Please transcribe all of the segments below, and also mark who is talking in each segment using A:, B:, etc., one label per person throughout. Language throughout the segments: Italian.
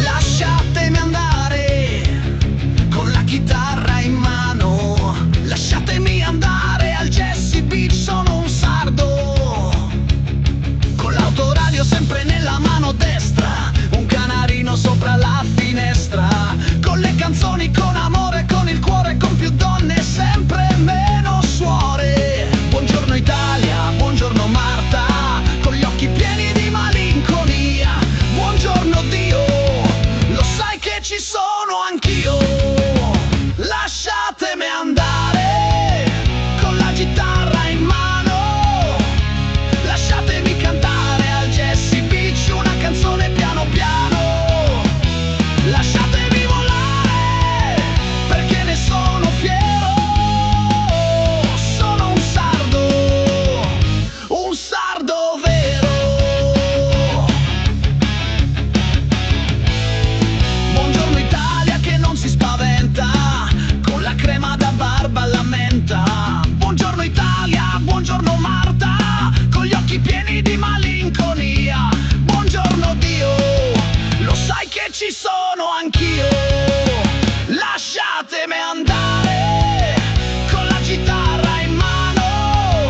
A: Lasciatemi andare con la chitarra in mano, lasciatemi andare al Jesse Beach, sono un sardo, con l'autoradio sempre nella mano destra, un canarino sopra la finestra, con le canzoni, con amore, con il cuore, con più donne, sempre meno suore. Buongiorno Italia, buongiorno Marta, con gli occhi pieni di malinconia, buongiorno Dio, lo sai che ci sono anch'io. Lasciatemi andare con la chitarra in mano, lasciatemi cantare al Jesse Beach una canzone piano piano, lasciatemi volare perché ne sono fiero, sono un sardo vero. Buongiorno Italia che non si spaventa, con la crema da barba alla menta. Buongiorno Italia, buongiorno Marta, con gli occhi pieni di malinconia. Buongiorno Dio, lo sai che ci sono anch'io. Lasciatemi andare con la chitarra in mano,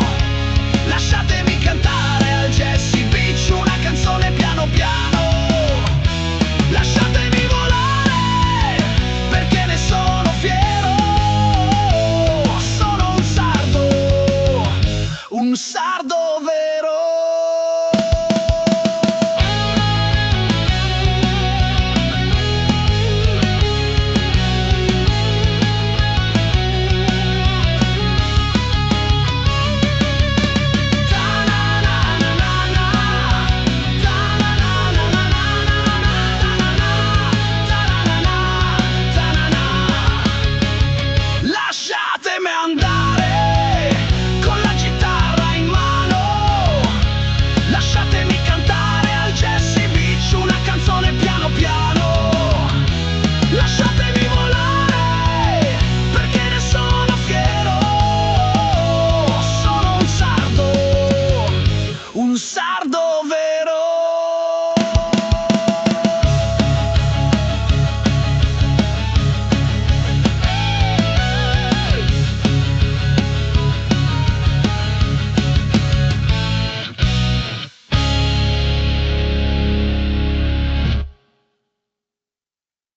A: lasciatemi cantare al Jesse Beach una canzone piano piano, lasciatemi volare perché ne sono fiero, sono un sardo vero. Lasciatemi andare.